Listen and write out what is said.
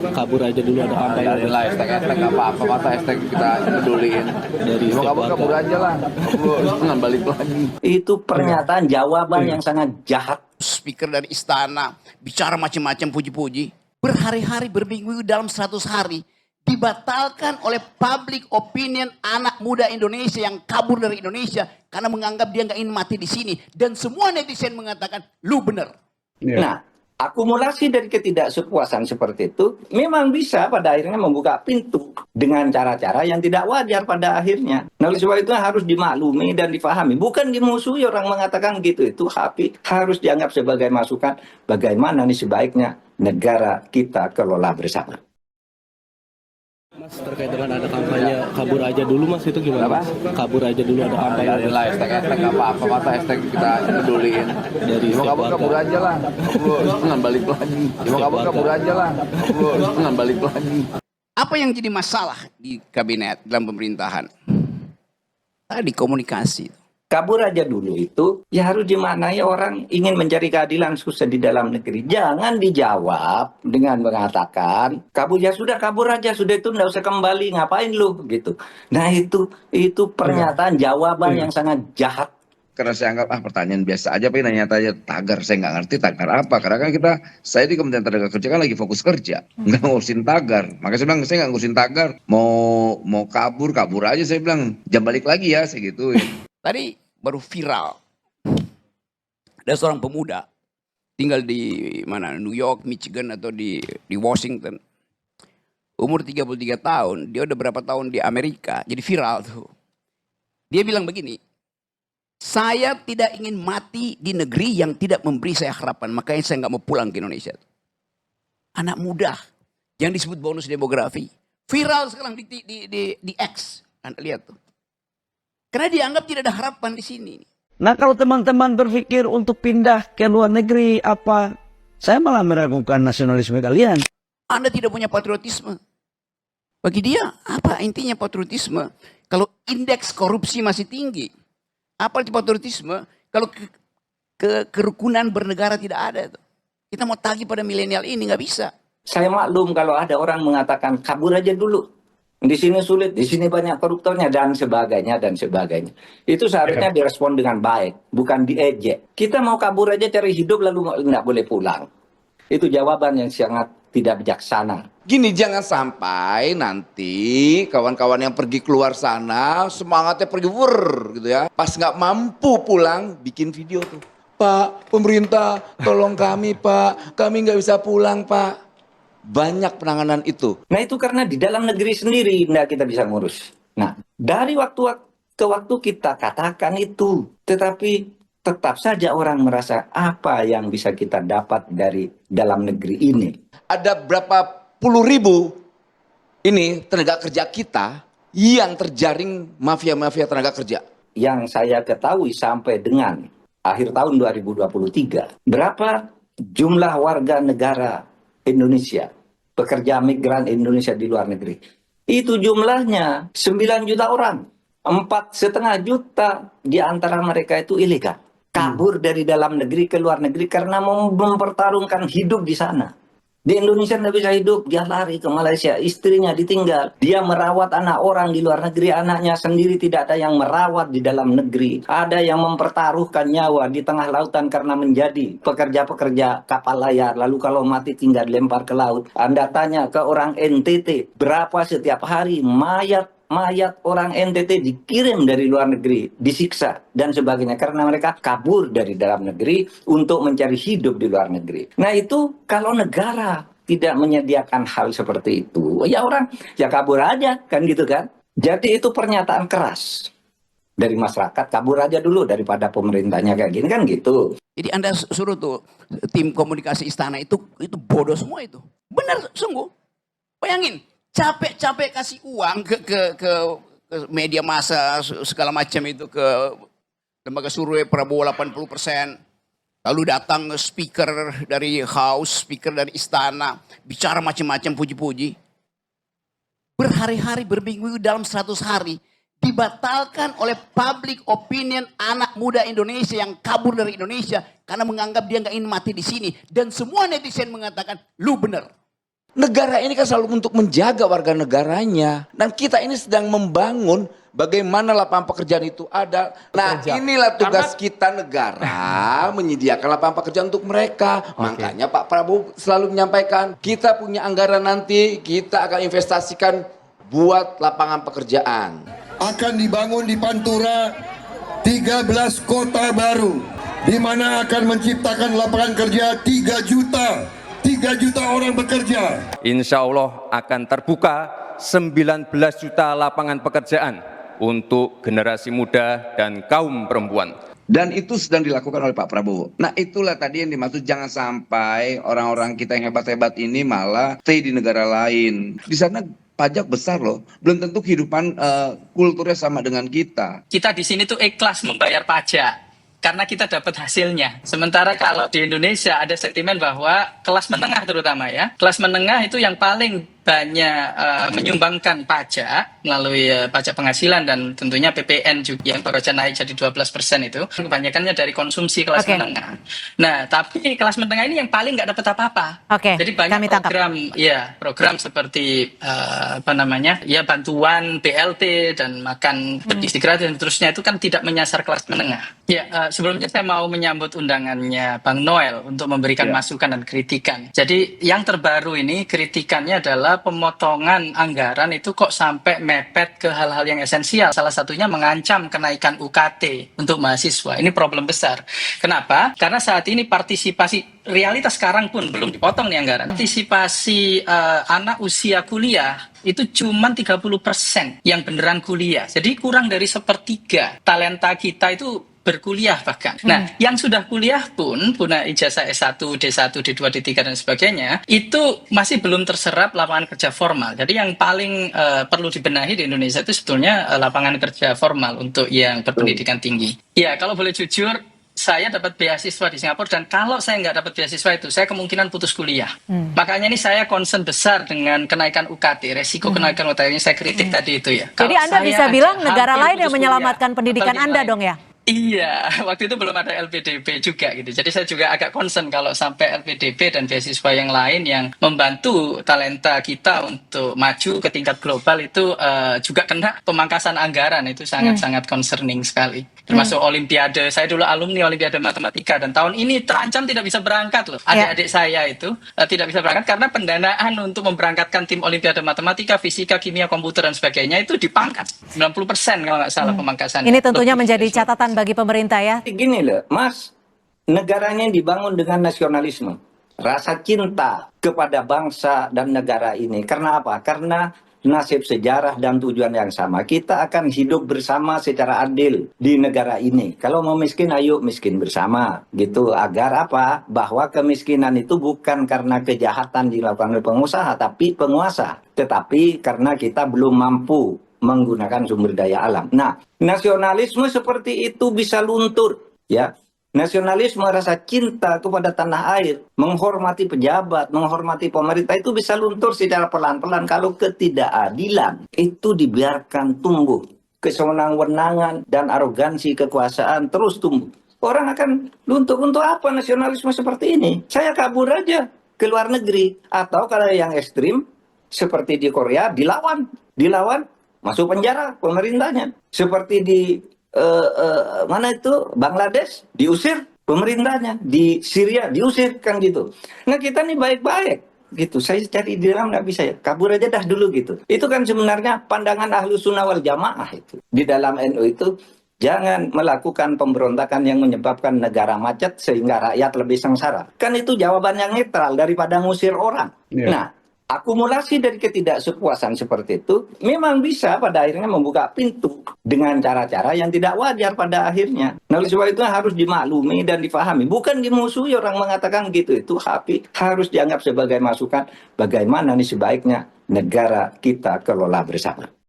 Kabur aja dulu ada kampanye. Biarin lah, hashtag apa-apa, masa hashtag kita peduliin. Mau kabur aja lah, jangan balik lagi. Itu pernyataan jawaban yang sangat jahat. Speaker dari istana bicara macam-macam puji-puji, berhari-hari berminggu dalam 100 hari dibatalkan oleh public opinion anak muda Indonesia yang kabur dari Indonesia karena menganggap dia nggak ingin mati di sini, dan semua netizen mengatakan lu bener. Nah, akumulasi dari ketidaksepuasan seperti itu memang bisa pada akhirnya membuka pintu dengan cara-cara yang tidak wajar pada akhirnya. Nah, oleh sebab itu harus dimaklumi dan difahami. Bukan dimusuhi orang mengatakan gitu, itu harus dianggap sebagai masukan bagaimana nih sebaiknya negara kita kelola bersama. Mas, terkait dengan ada kampanye kabur aja dulu, Mas, itu gimana? Mas? Kabur aja dulu ada kampanye. Biarin lah, hashtag apa-apa, masa hashtag kita peduliin. Mau kabur aja lah, jangan balik lagi. Mau kabur aja lah, jangan balik lagi. Apa yang jadi masalah di kabinet dalam pemerintahan? Tadi komunikasi. Kabur aja dulu itu ya harus dimaknai orang ingin mencari keadilan susah di dalam negeri. Jangan dijawab dengan mengatakan kabur, ya sudah kabur aja, sudah itu nggak usah kembali, ngapain lu gitu. Nah itu pernyataan jawaban yang sangat jahat. Karena saya anggap pertanyaan biasa aja, pengen nanya tagar, saya nggak ngerti tagar apa. Karena kan saya di Kementerian Tenaga Kerja kan lagi fokus kerja, nggak ngurusin tagar. Makanya saya bilang saya nggak ngurusin tagar, mau kabur aja, saya bilang jangan balik lagi ya, saya gituin. Tadi baru viral, ada seorang pemuda tinggal di mana, New York, Michigan, atau di Washington. Umur 33 tahun, dia udah berapa tahun di Amerika, jadi viral tuh. Dia bilang begini, saya tidak ingin mati di negeri yang tidak memberi saya harapan, makanya saya nggak mau pulang ke Indonesia. Anak muda yang disebut bonus demografi, viral sekarang di X, Anda lihat tuh. Karena dianggap tidak ada harapan di sini. Nah, kalau teman-teman berpikir untuk pindah ke luar negeri, saya malah meragukan nasionalisme kalian. Anda tidak punya patriotisme. Bagi dia, apa intinya patriotisme? Kalau indeks korupsi masih tinggi, apa itu patriotisme? Kalau kerukunan bernegara tidak ada. Kita mau tagih pada milenial ini, nggak bisa. Saya maklum kalau ada orang mengatakan kabur aja dulu. Di sini sulit, di sini banyak koruptornya, dan sebagainya, dan sebagainya. Itu seharusnya direspon dengan baik, bukan diejek. Kita mau kabur aja cari hidup lalu nggak boleh pulang. Itu jawaban yang sangat tidak bijaksana. Gini, jangan sampai nanti kawan-kawan yang pergi keluar sana semangatnya pergi gitu ya. Pas nggak mampu pulang, bikin video tuh. Pak, pemerintah tolong kami, Pak. Kami nggak bisa pulang, Pak. Banyak penanganan itu. Nah itu karena di dalam negeri sendiri nggak kita bisa ngurus. Nah dari waktu ke waktu kita katakan itu, tetapi tetap saja orang merasa apa yang bisa kita dapat dari dalam negeri ini. Ada berapa puluh ribu ini tenaga kerja kita yang terjaring mafia-mafia tenaga kerja. Yang saya ketahui sampai dengan akhir tahun 2023, berapa jumlah warga negara Indonesia, pekerja migran Indonesia di luar negeri, itu jumlahnya 9 juta orang. 4,5 juta di antara mereka itu ilegal, kabur dari dalam negeri ke luar negeri karena mau mempertarungkan hidup di sana. Di Indonesia nggak bisa hidup, dia lari ke Malaysia, istrinya ditinggal, dia merawat anak orang di luar negeri, anaknya sendiri tidak ada yang merawat di dalam negeri. Ada yang mempertaruhkan nyawa di tengah lautan karena menjadi pekerja-pekerja kapal layar, lalu kalau mati tinggal dilempar ke laut. Anda tanya ke orang NTT, berapa setiap hari mayat orang NTT dikirim dari luar negeri, disiksa dan sebagainya karena mereka kabur dari dalam negeri untuk mencari hidup di luar negeri. Nah itu kalau negara tidak menyediakan hal seperti itu, ya orang ya kabur aja kan gitu kan. Jadi itu pernyataan keras dari masyarakat, kabur aja dulu daripada pemerintahnya kayak gini kan gitu. Jadi Anda suruh tuh tim komunikasi istana itu bodoh semua itu. Benar sungguh. Bayangin. Capek-capek kasih uang ke media massa segala macam itu, ke lembaga survei Prabowo 80%. Lalu datang speaker dari House, speaker dari istana, bicara macam-macam puji-puji. Berhari-hari berminggu dalam 100 hari dibatalkan oleh public opinion anak muda Indonesia yang kabur dari Indonesia karena menganggap dia nggak ingin mati di sini, dan semua netizen mengatakan lu bener. Negara ini kan selalu untuk menjaga warga negaranya. Dan kita ini sedang membangun bagaimana lapangan pekerjaan itu ada. Nah, inilah tugas kita negara menyediakan lapangan pekerjaan untuk mereka. Makanya Pak Prabowo selalu menyampaikan, kita punya anggaran nanti, kita akan investasikan buat lapangan pekerjaan. Akan dibangun di Pantura 13 kota baru, di mana akan menciptakan lapangan kerja 3 juta orang bekerja. Insya Allah akan terbuka 19 juta lapangan pekerjaan untuk generasi muda dan kaum perempuan. Dan itu sedang dilakukan oleh Pak Prabowo. Nah, itulah tadi yang dimaksud, jangan sampai orang-orang kita yang hebat-hebat ini malah stay di negara lain. Di sana pajak besar loh. Belum tentu kehidupan kulturnya sama dengan kita. Kita di sini tuh ikhlas membayar pajak karena kita dapat hasilnya. Sementara kalau di Indonesia ada sentimen bahwa kelas menengah terutama ya, kelas menengah itu yang paling banyak menyumbangkan pajak melalui pajak penghasilan dan tentunya PPN juga yang baru saja naik jadi 12% itu kebanyakannya dari konsumsi kelas menengah. Nah, tapi kelas menengah ini yang paling nggak dapat apa-apa. Jadi banyak program seperti bantuan BLT dan makan bergizi gratis dan seterusnya itu kan tidak menyasar kelas menengah. Sebelumnya saya mau menyambut undangannya Bang Noel untuk memberikan masukan dan kritikan. Jadi yang terbaru ini kritikannya adalah pemotongan anggaran itu kok sampai mepet ke hal-hal yang esensial. Salah satunya mengancam kenaikan UKT untuk mahasiswa. Ini problem besar. Kenapa? Karena saat ini partisipasi realitas sekarang pun belum dipotong nih anggaran. Partisipasi anak usia kuliah itu cuma 30% yang beneran kuliah. Jadi kurang dari sepertiga talenta kita itu berkuliah bahkan. Nah, yang sudah kuliah pun punya ijazah S1, D1, D2, D3 dan sebagainya, itu masih belum terserap lapangan kerja formal. Jadi yang paling perlu dibenahi di Indonesia itu sebetulnya lapangan kerja formal untuk yang berpendidikan tinggi. Ya, kalau boleh jujur, saya dapat beasiswa di Singapura dan kalau saya nggak dapat beasiswa itu, saya kemungkinan putus kuliah. Makanya ini saya concern besar dengan kenaikan UKT, resiko kenaikan UKT ini saya kritik tadi itu ya. Jadi Anda bisa bilang negara lain yang menyelamatkan pendidikan Anda dong ya? Iya, waktu itu belum ada LPDP juga gitu. Jadi saya juga agak concern kalau sampai LPDP dan beasiswa yang lain yang membantu talenta kita untuk maju ke tingkat global itu juga kena pemangkasan anggaran, itu sangat-sangat concerning sekali. Termasuk Olimpiade, saya dulu alumni Olimpiade Matematika dan tahun ini terancam tidak bisa berangkat loh. Adik-adik saya itu tidak bisa berangkat karena pendanaan untuk memberangkatkan tim Olimpiade Matematika, Fisika, Kimia, Komputer dan sebagainya itu dipangkat 90% kalau nggak salah pemangkasan. Ini tentunya menjadi catatan bagi pemerintah ya. Gini loh, Mas, negaranya dibangun dengan nasionalisme, rasa cinta kepada bangsa dan negara ini. Karena apa? Karena nasib, sejarah dan tujuan yang sama. Kita akan hidup bersama secara adil di negara ini. Kalau mau miskin, ayo miskin bersama, gitu. Agar apa? Bahwa kemiskinan itu bukan karena kejahatan dilakukan oleh pengusaha, tapi penguasa. Tetapi karena kita belum mampu menggunakan sumber daya alam. Nah, nasionalisme seperti itu bisa luntur, ya. Nasionalisme, rasa cinta kepada tanah air, menghormati pejabat, menghormati pemerintah itu bisa luntur secara pelan-pelan kalau ketidakadilan itu dibiarkan tumbuh. Kesewenang-wenangan dan arogansi kekuasaan terus tumbuh. Orang akan luntur. Untuk apa nasionalisme seperti ini? Saya kabur aja ke luar negeri. Atau kalau yang ekstrim seperti di Korea, dilawan, masuk penjara pemerintahnya. Seperti di mana itu Bangladesh, diusir pemerintahnya. Di Syria diusir, kan gitu. Nah, kita nih baik-baik gitu. Saya cari di dalam nggak bisa ya, kabur aja dah dulu gitu. Itu kan sebenarnya pandangan Ahlus Sunnah wal Jamaah itu. Di dalam NU itu jangan melakukan pemberontakan yang menyebabkan negara macet sehingga rakyat lebih sengsara. Kan itu jawaban yang netral daripada ngusir orang. Nah, akumulasi dari ketidaksepuasan seperti itu memang bisa pada akhirnya membuka pintu dengan cara-cara yang tidak wajar pada akhirnya. Nah, oleh sebab itu harus dimaklumi dan difahami. Bukan dimusuhi orang mengatakan gitu, itu harus dianggap sebagai masukan bagaimana nih sebaiknya negara kita kelola bersama.